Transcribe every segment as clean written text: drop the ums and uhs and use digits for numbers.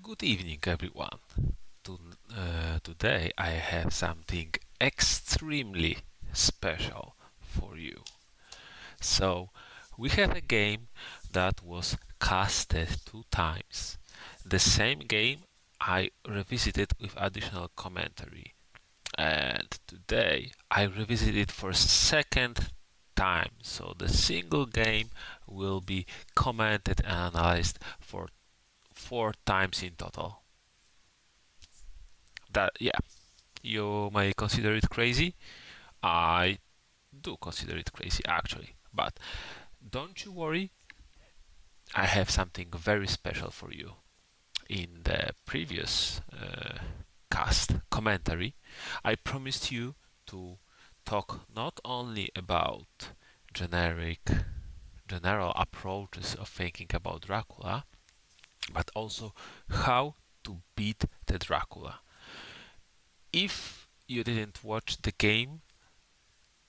Good evening, everyone. Today I have something extremely special for you. So, we have a game that was casted 2 times. The same game I revisited with additional commentary. And today I revisit it for second time. So the single game will be commented and analyzed for 4 times in total. That yeah, you may consider it crazy. I do consider it crazy actually, but don't you worry. I have something very special for you. In the previous cast commentary, I promised you to talk not only about generic general approaches of thinking about Dracula, but also how to beat the Dracula. If you didn't watch the game,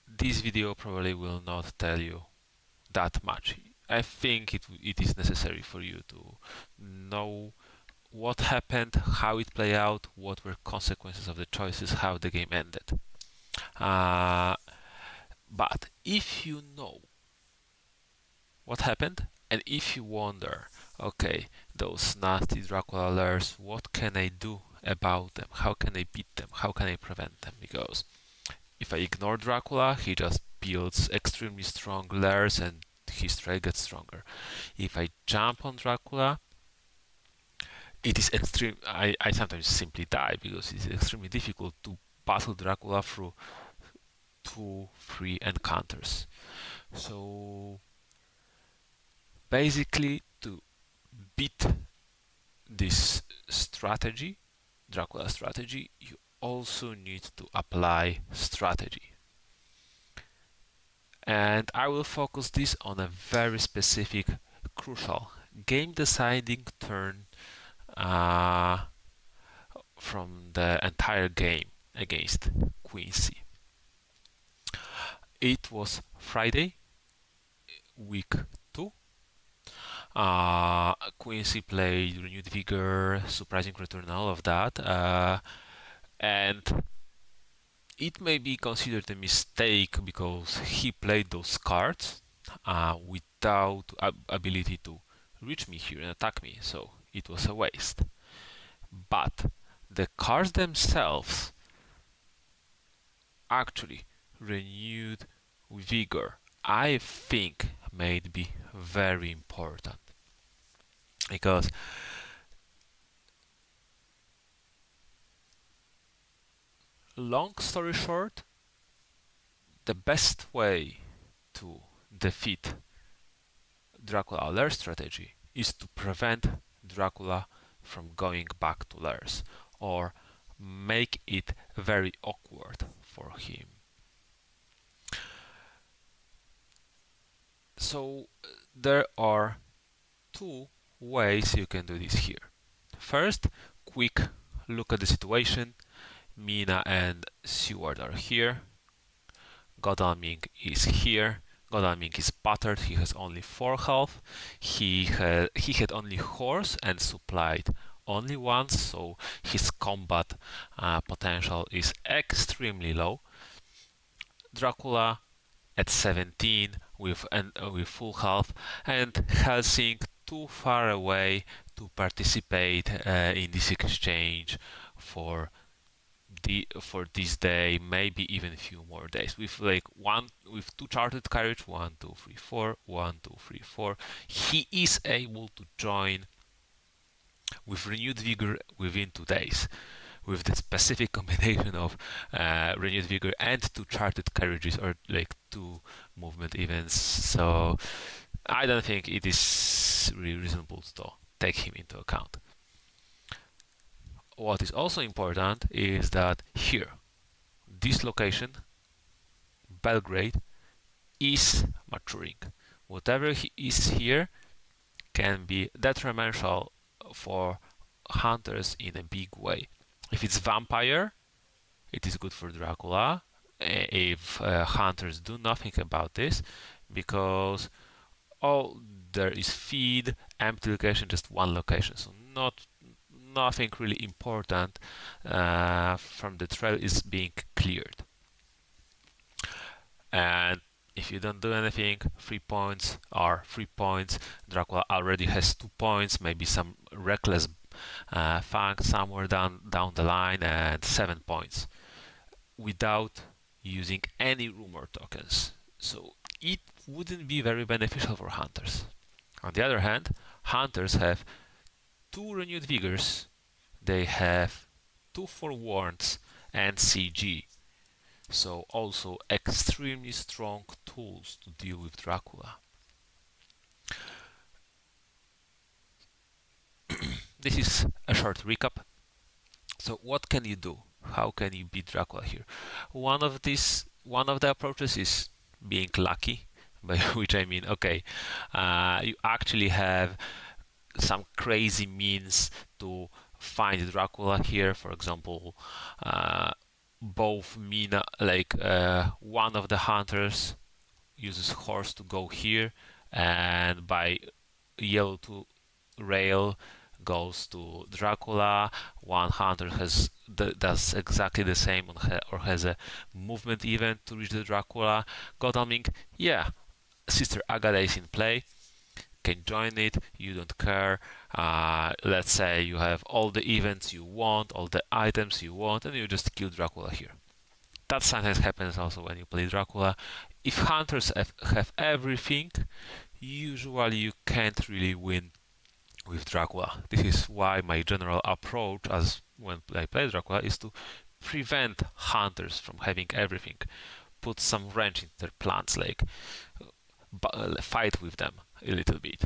this video probably will not tell you that much. I think it is necessary for you to know what happened, how it played out, what were consequences of the choices, how the game ended. Uh, but if you know what happened, and if you wonder, okay, those nasty Dracula lairs, what can I do about them? How can I beat them? How can I prevent them? Because if I ignore Dracula, he just builds extremely strong lairs and his strike gets stronger. If I jump on Dracula, it is extreme. I sometimes simply die because it's extremely difficult to battle Dracula through 2, 3 encounters. So basically, to beat this strategy, Dracula strategy, you also need to apply strategy. And I will focus this on a very specific, crucial game deciding turn from the entire game against Quincy. It was Friday, week 2. Quincy played Renewed Vigor, Surprising Return, all of that. And it may be considered a mistake because he played those cards without ability to reach me here and attack me, so it was a waste. But the cards themselves actually renewed vigor, I think may be very important because long story short, the best way to defeat Dracula lair strategy is to prevent Dracula from going back to lairs or make it very awkward for him. So there are 2 ways you can do this here. First, quick look at the situation. Mina and Seward are here. Godalming is here. Godalming is battered. He has only 4 health. He had only horse and supplied only once, so his combat potential is extremely low. Dracula at 17 with full health, and Helsing too far away to participate in this exchange for this day, maybe even a few more days. With 2 charted carriage, 1, 2, 3, 4, 1, 2, 3, 4, he is able to join with renewed vigor within 2 days. With the specific combination of renewed vigor and 2 charted carriages, or like 2 movement events, so I don't think it is really reasonable to take him into account. What is also important is that here, this location, Belgrade, is maturing. Whatever is here can be detrimental for hunters in a big way. If it's vampire, it is good for Dracula. If hunters do nothing about this, because all there is feed, empty location, just one location, so nothing really important from the trail is being cleared. And if you don't do anything, 3 points are 3 points. Dracula already has 2 points, maybe some reckless funk somewhere down the line, and 7 points without using any rumor tokens. So it wouldn't be very beneficial for hunters. On the other hand, hunters have 2 renewed vigors, they have 2 forewarns and CG. So also extremely strong tools to deal with Dracula. This is a short recap. So what can you do? How can you beat Dracula here? One of the approaches is being lucky, by which I mean, okay, you actually have some crazy means to find Dracula here. For example, both Mina, like one of the hunters uses horse to go here, and by yellow to rail goes to Dracula. One hunter does exactly the same or has a movement event to reach the Dracula. Godalming, yeah, Sister Agatha is in play, can join it, you don't care. Let's say you have all the events you want, all the items you want, and you just kill Dracula here. That sometimes happens also when you play Dracula. If hunters have everything, usually you can't really win with Dracula. This is why my general approach as when I play Dracula is to prevent hunters from having everything. Put some wrench in their plans, like fight with them a little bit,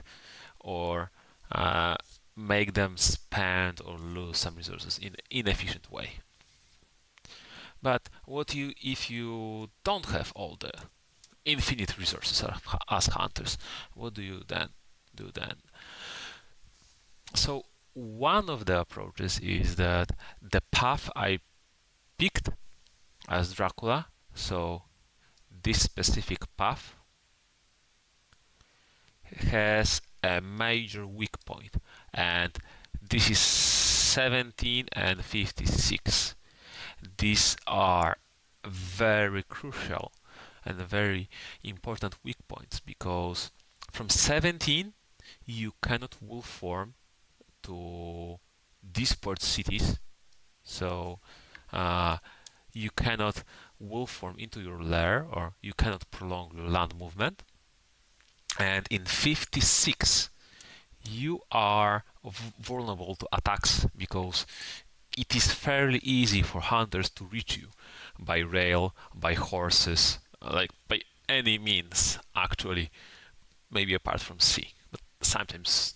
or make them spend or lose some resources in an inefficient way. But if you don't have all the infinite resources as hunters, what do you then do then? So one of the approaches is that the path I picked as Dracula, so this specific path has a major weak point, and this is 17 and 56. These are very crucial and very important weak points, because from 17 you cannot wolf form to disport cities, so you cannot wolf form into your lair, or you cannot prolong your land movement. And in 56 you are vulnerable to attacks, because it is fairly easy for hunters to reach you by rail, by horses, like by any means actually, maybe apart from sea. But sometimes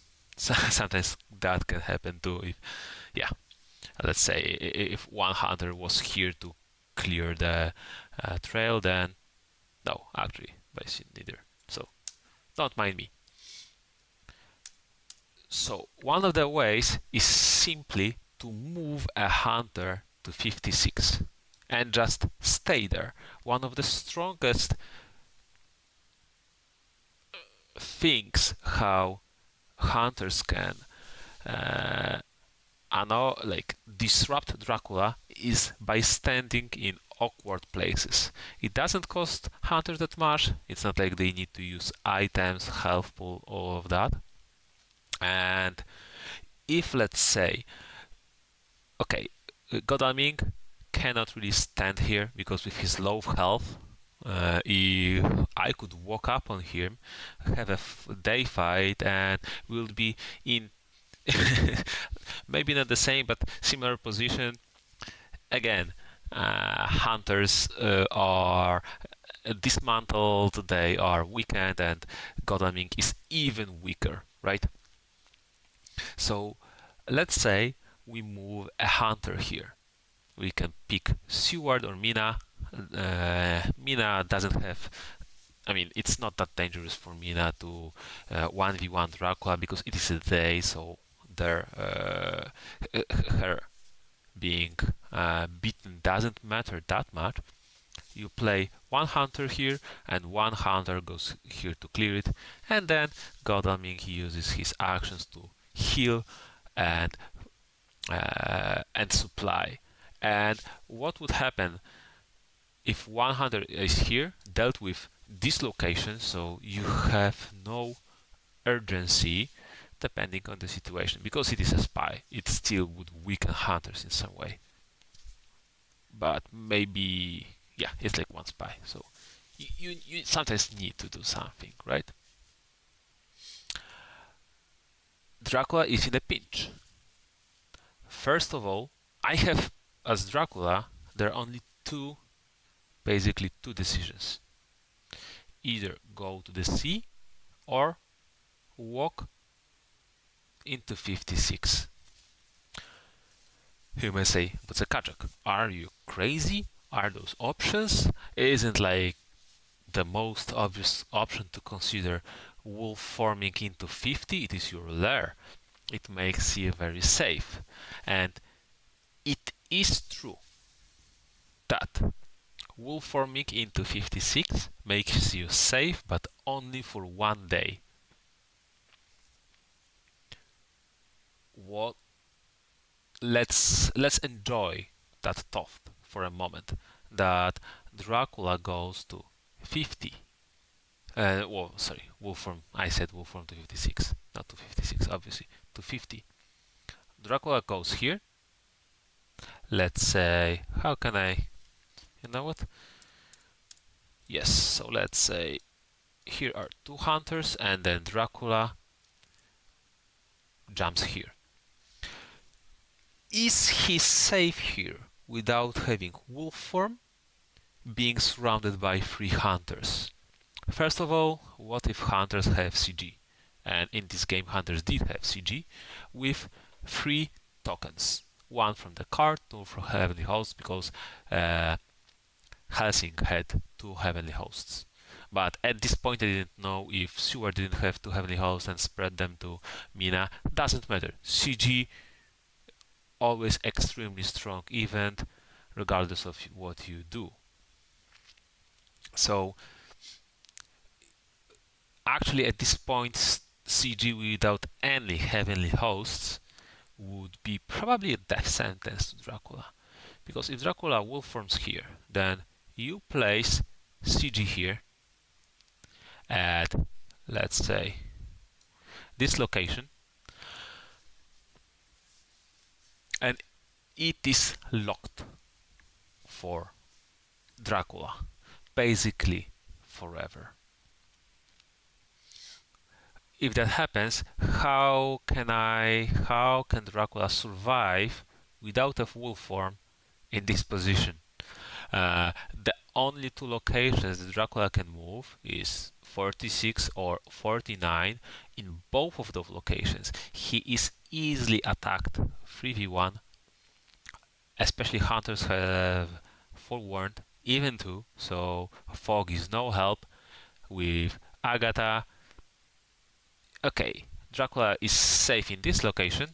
that can happen too. If, yeah, let's say if one hunter was here to clear the trail, then no, actually by sea neither. So don't mind me. So one of the ways is simply to move a hunter to 56 and just stay there. One of the strongest things how hunters can disrupt Dracula is by standing in awkward places. It doesn't cost hunters that much. It's not like they need to use items, health pool, all of that. And if, let's say, okay, Godalming cannot really stand here because with his low health, if I could walk up on him, have a day fight, and we'll be in maybe not the same but similar position. Again, hunters are dismantled, they are weakened, and Godalming is even weaker, right? So let's say we move a hunter here. We can pick Seward or Mina. Mina doesn't have, I mean, it's not that dangerous for Mina to 1v1 Dracula because it is a day, so her being beaten doesn't matter that much. You play one hunter here, and one hunter goes here to clear it, and then Godalming uses his actions to heal and and supply. And what would happen if 100 is here, dealt with this location, so you have no urgency depending on the situation. Because it is a spy, it still would weaken hunters in some way. But maybe, yeah, it's like one spy. So you sometimes need to do something, right? Dracula is in a pinch. First of all, I have, as Dracula, there are only basically two decisions. Either go to the sea or walk into 56. You may say, but Zakachak, are you crazy? Are those options? Isn't like the most obvious option to consider wolf forming into 50? It is your lair. It makes you very safe. And it is true that wolf forming into 56 makes you safe, but only for one day. What let's enjoy that thought for a moment that Dracula goes to 50. Well, sorry, Wolfram. I said Wolfram to 56, not to 56, obviously, to 50. Dracula goes here. Let's say, how can I? You know what? Yes. So let's say here are two hunters, and then Dracula jumps here. Is he safe here without having wolf form, being surrounded by three hunters? First of all, what if hunters have CG? And in this game, hunters did have CG with three tokens. One from the card, two from Heavenly Hosts, because Helsing had two Heavenly Hosts. But at this point, I didn't know if Sewer didn't have two Heavenly Hosts and spread them to Mina. Doesn't matter. CG always extremely strong event, regardless of what you do. So actually at this point CG without any heavenly hosts would be probably a death sentence to Dracula. Because if Dracula wolf forms here, then you place CG here at, let's say, this location, and it is locked for Dracula, basically forever. If that happens, how can Dracula survive without a wolf form in this position? The only two locations that Dracula can move is 46 or 49. In both of those locations, he is easily attacked 3v1. Especially hunters have forewarned, even two, so fog is no help with Agatha. Okay, Dracula is safe in this location,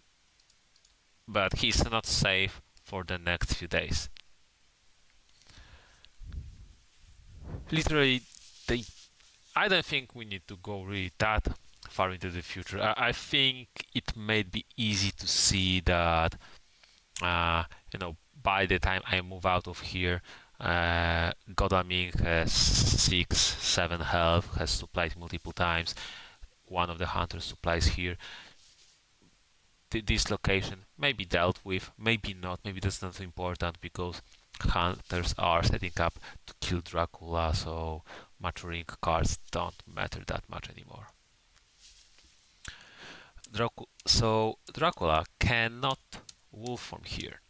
but he's not safe for the next few days. Literally, I don't think we need to go really that far into the future. I think it may be easy to see that, by the time I move out of here, Godalming has 6, 7 health, has supplied multiple times. One of the hunters supplies here. This location may be dealt with, maybe not, maybe that's not important because hunters are setting up to kill Dracula, so maturing cards don't matter that much anymore. So Dracula cannot wolf from here.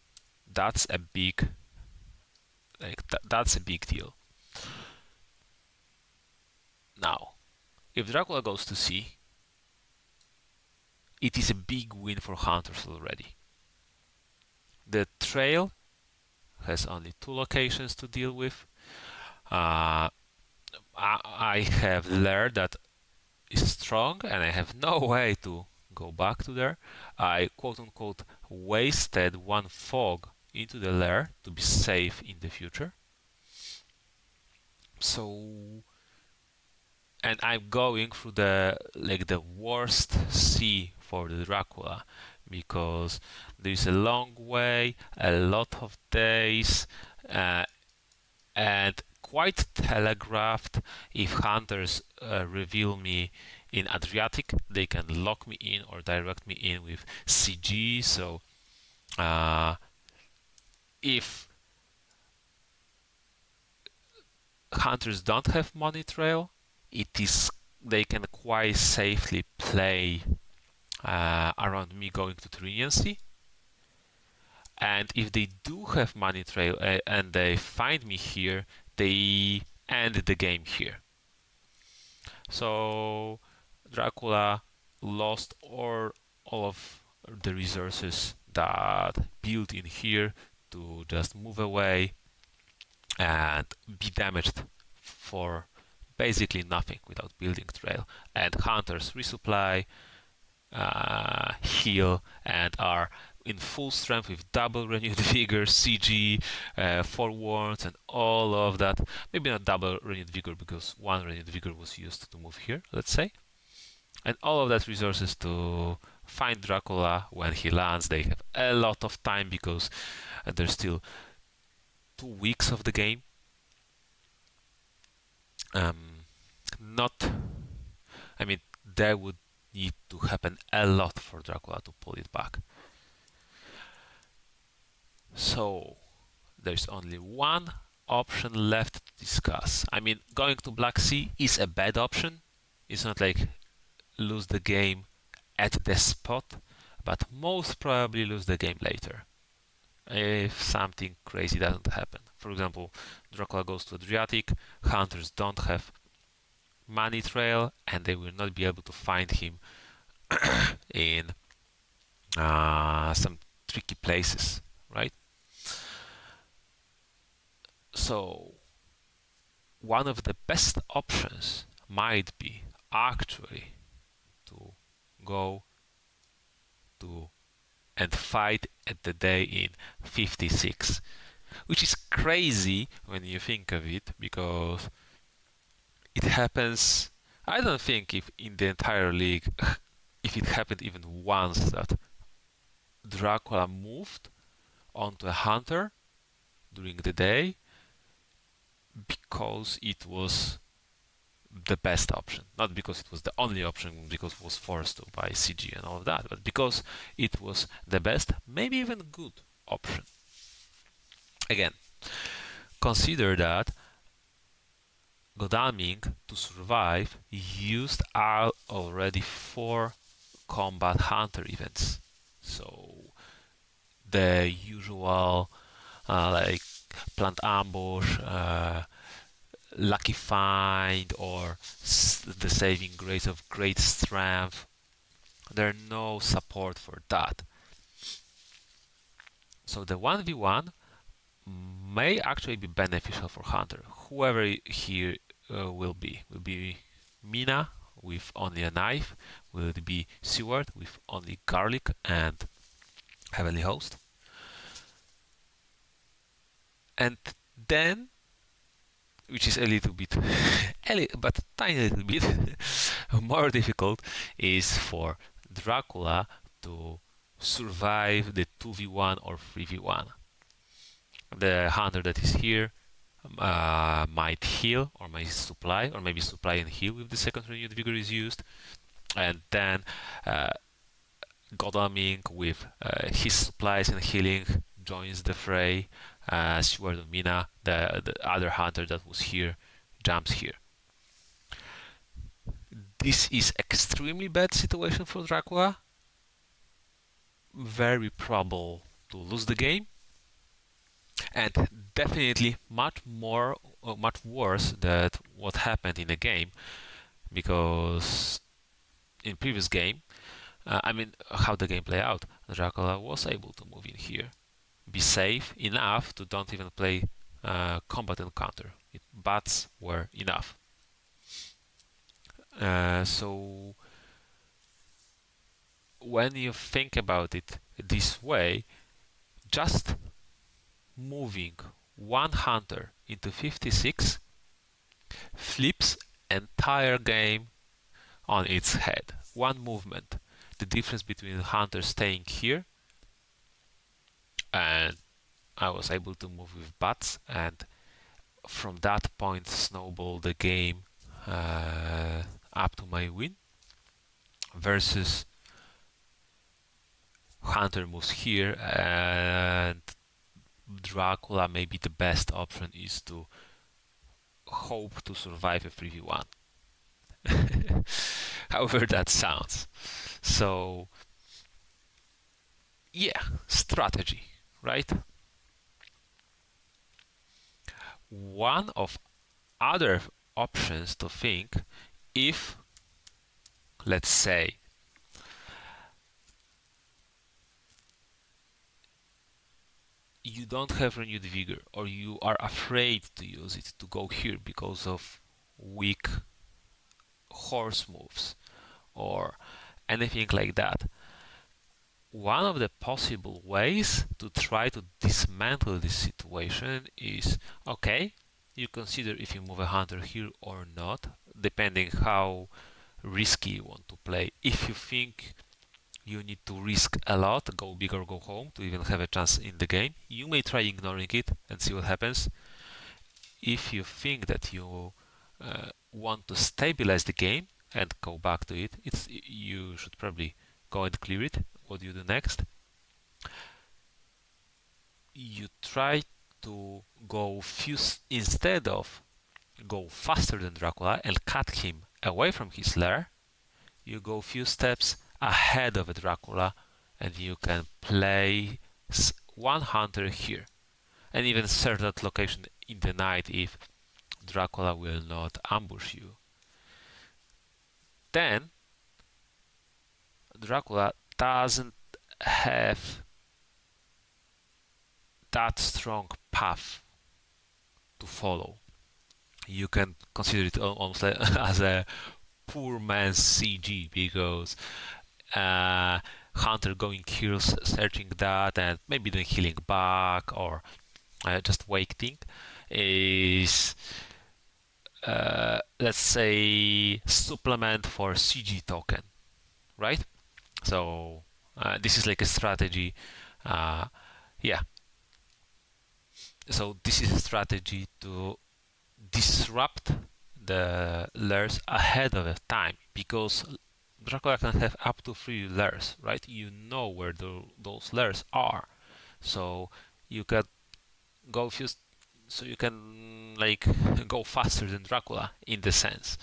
That's a big, that's a big deal. Now, if Dracula goes to sea, it is a big win for hunters already. The trail has only two locations to deal with. I have lair that is strong and I have no way to go back to there. I quote unquote wasted one fog into the lair to be safe in the future. So, and I'm going through the worst sea for the Dracula because there is a long way, a lot of days, uh, and quite telegraphed. If hunters reveal me in Adriatic, they can lock me in or direct me in with CG. So if hunters don't have money trail, it is they can quite safely play around me going to Tyrrhenian Sea. And if they do have money trail and they find me here, they end the game here. So Dracula lost all of the resources that built in here to just move away and be damaged for basically nothing without building trail. And hunters resupply, heal, and are in full strength with double renewed vigor, CG, forewarns, and all of that. Maybe not double renewed vigor because one renewed vigor was used to move here, let's say. And all of that resources to find Dracula when he lands. They have a lot of time because there's still 2 weeks of the game. Not, I mean, there would need to happen a lot for Dracula to pull it back. So there's only one option left to discuss. I mean, going to Black Sea is a bad option. It's not like lose the game at the spot, but most probably lose the game later if something crazy doesn't happen. For example, Dracula goes to Adriatic, hunters don't have money trail, and they will not be able to find him in some tricky places, right? So one of the best options might be actually to go to and fight at the day in 56, which is crazy when you think of it, because it happens. I don't think if in the entire league, if it happened even once that Dracula moved onto a hunter during the day because it was the best option, not because it was the only option, because it was forced to by CG and all of that, but because it was the best, maybe even good option. Again, consider that Godalming, to survive, used already 4 combat hunter events. So the usual like plant ambush, lucky find, or the saving grace of great strength. There's no support for that. So the 1v1 may actually be beneficial for hunter, whoever here will be Mina with only a knife, will it be Seward with only garlic and heavenly host, and then, which is a little bit but tiny little bit more difficult, is for Dracula to survive the 2v1 or 3v1. The hunter that is here might heal or might supply, or maybe supply and heal with the second renewed vigor is used, and then Godalming with his supplies and healing joins the fray. Seward and Mina, the other hunter that was here, jumps here. This is extremely bad situation for Dracula. Very probable to lose the game, and definitely much worse than what happened in the game, because in previous game, how the game play out, Dracula was able to move in here, be safe enough to don't even play combat encounter. Bats were enough. So when you think about it this way, just moving one hunter into 56 flips entire game on its head. One movement the difference between Hunter staying here and I was able to move with bats, and from that point snowball the game up to my win, versus Hunter moves here and Dracula. Maybe the best option is to hope to survive a 3v1. However that sounds. So yeah, strategy, right? One of other options to think, if let's say you don't have renewed vigor, or you are afraid to use it to go here because of weak horse moves or anything like that, one of the possible ways to try to dismantle this situation is, okay, you consider if you move a hunter here or not, depending how risky you want to play. If you think you need to risk a lot, go big or go home to even have a chance in the game, you may try ignoring it and see what happens. If you think that you want to stabilize the game and go back to it, you should probably go and clear it. What do you do next? You try to go instead of go faster than Dracula and cut him away from his lair, you go few steps ahead of a Dracula and you can play one hunter here and even search that location in the night if Dracula will not ambush you. Then Dracula doesn't have that strong path to follow. You can consider it almost like as a poor man's CG, because Hunter going here searching that and maybe then healing back or just waiting is let's say supplement for CG token, right? So this is like a strategy. Yeah. So this is a strategy to disrupt the lairs ahead of time, because Dracula can have up to 3 lairs, right? You know where those lairs are, so you can go few, so you can like go faster than Dracula in the sense.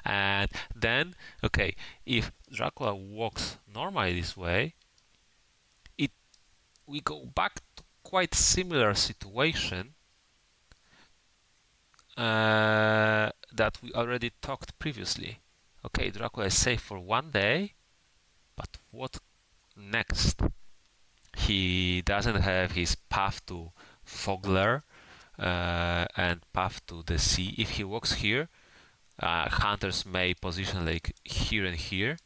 And then, okay, if Dracula walks normally this way, we go back to quite similar situation that we already talked previously. Okay, Dracula is safe for 1 day, but what next? He doesn't have his path to Fogler and path to the sea. If he walks here, hunters may position like here and here,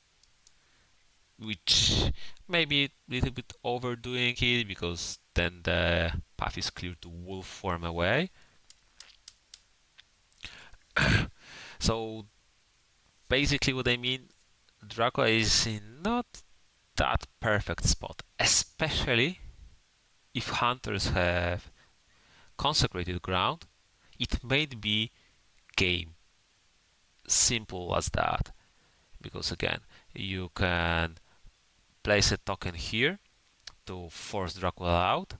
which may be a little bit overdoing it, because then the path is clear to wolf form away. So basically what I mean, Dracula is in not that perfect spot, especially if hunters have consecrated ground. It may be game, simple as that, because again, you can place a token here to force Dracula out.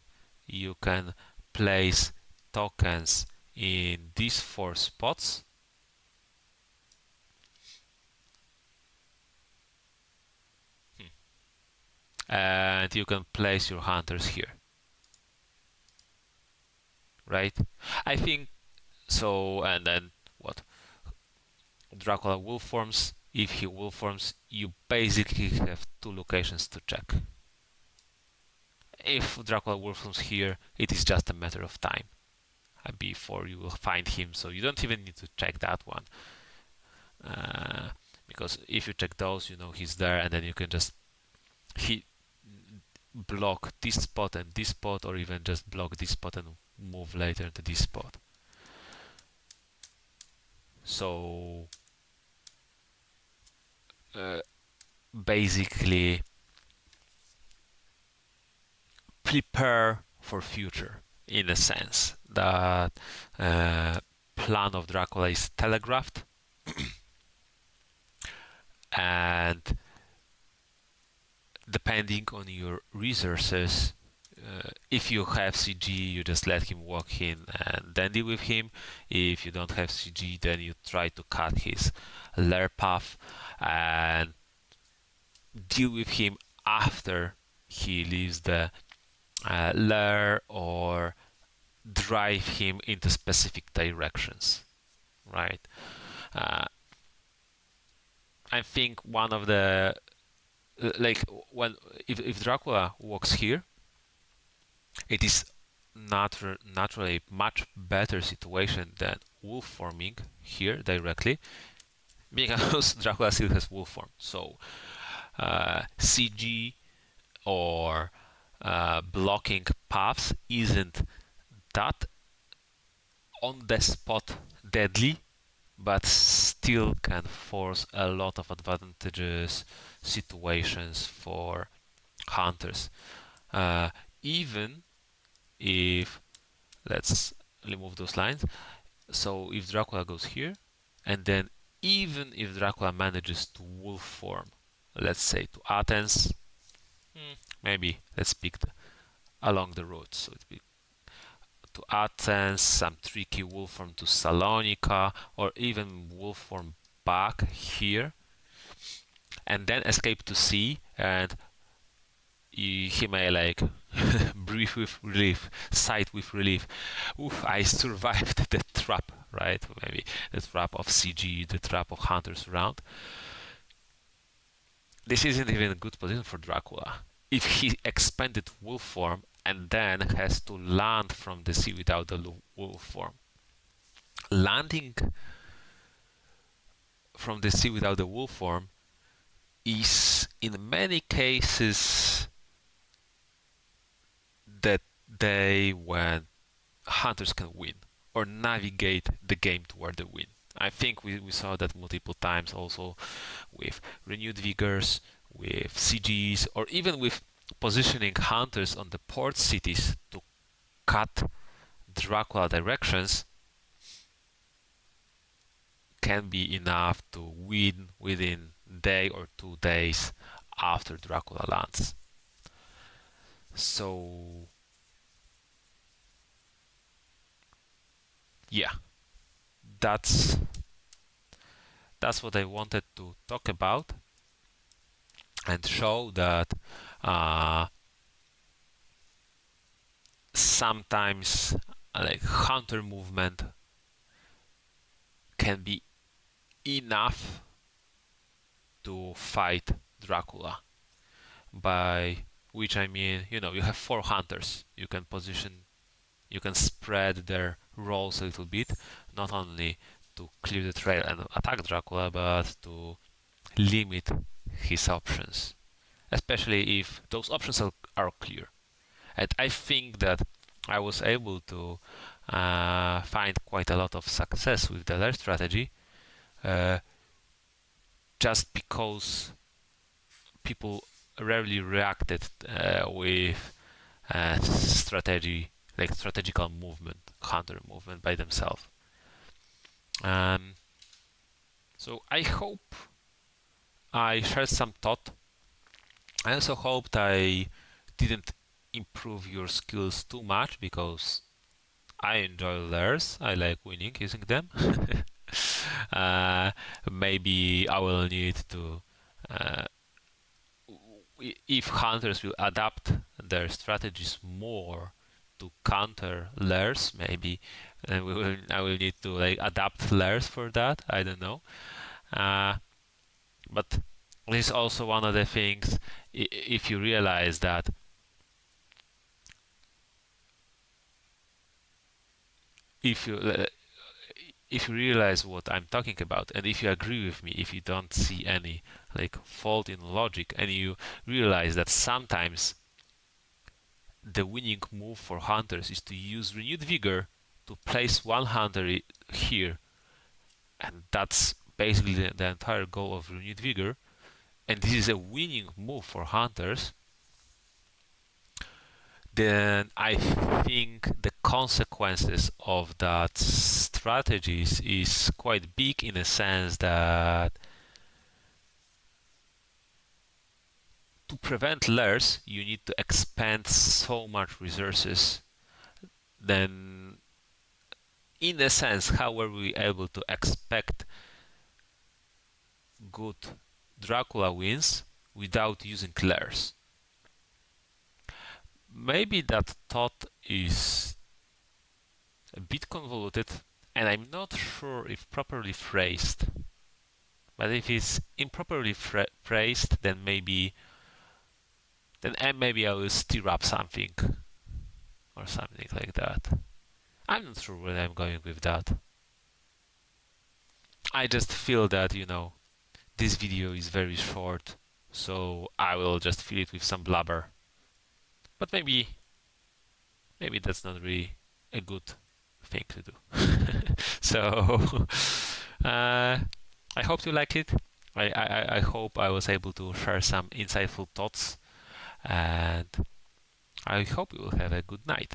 You can place tokens in these 4 spots. And you can place your hunters here, right? I think so. And then what? Dracula wolf forms. If he wolf forms, you basically have 2 locations to check. If Dracula wolf forms here, it is just a matter of time before you will find him, so you don't even need to check that one, because if you check those, you know he's there, and then you can just block this spot and this spot, or even just block this spot and move later to this spot. So basically prepare for future, in a sense that plan of Dracula is telegraphed, and depending on your resources, if you have CG, you just let him walk in and then deal with him. If you don't have CG, then you try to cut his lair path and deal with him after he leaves the lair, or drive him into specific directions, right? Uh, I think one of the like when if Dracula walks here, it is naturally much better situation than wolf forming here directly, because Dracula still has wolf form. So CG or blocking paths isn't that on the spot deadly, but still can force a lot of advantageous situations for hunters. Uh, Even if, let's remove those lines. So if Dracula goes here, and then even if Dracula manages to wolf form, let's say to Athens, maybe let's pick along the road. So it'd be to Athens, some tricky wolf form to Salonika, or even wolf form back here, and then escape to sea, and he may like breathe with relief, sigh with relief. Oof, I survived the trap, right? Maybe the trap of CG, the trap of hunters around. This isn't even a good position for Dracula. If he expanded wolf form and then has to land from the sea without the wolf form, landing from the sea without the wolf form is in many cases that day when hunters can win or navigate the game toward the win. I think we saw that multiple times also with renewed vigors, with CGs, or even with positioning hunters on the port cities to cut Dracula directions can be enough to win within day or 2 days after Dracula lands. So yeah, that's what I wanted to talk about and show that sometimes like hunter movement can be enough to fight Dracula. By which I mean, you have 4 hunters. You can spread their roles a little bit, not only to clear the trail and attack Dracula, but to limit his options, especially if those options are clear. And I think that I was able to find quite a lot of success with the lair strategy, uh, just because people rarely reacted with strategy, like strategical movement, hunter movement by themselves. Um, so I hope I shared some thought. I also hoped I didn't improve your skills too much, because I enjoy lairs. I like winning using them. Maybe I will need to, uh, if hunters will adapt their strategies more to counter lairs, maybe I will need to like adapt lairs for that. I don't know. But this is also one of the things. If you realize that if you realize what I'm talking about, and if you agree with me, if you don't see any like fault in logic, and you realize that sometimes the winning move for hunters is to use renewed vigor to place one hunter here, and that's basically the entire goal of renewed vigor, and this is a winning move for hunters, then I think the consequences of that strategies is quite big, in a sense that to prevent lairs you need to expend so much resources. Then in a sense, how were we able to expect good Dracula wins without using lairs? Maybe that thought is a bit convoluted, and I'm not sure if properly phrased. But if it's improperly phrased, then maybe I will stir up something or something like that. I'm not sure where I'm going with that. I just feel that this video is very short, so I will just fill it with some blubber. But maybe that's not really a good thing to do. So I hope you like it. I hope I was able to share some insightful thoughts, and I hope you will have a good night.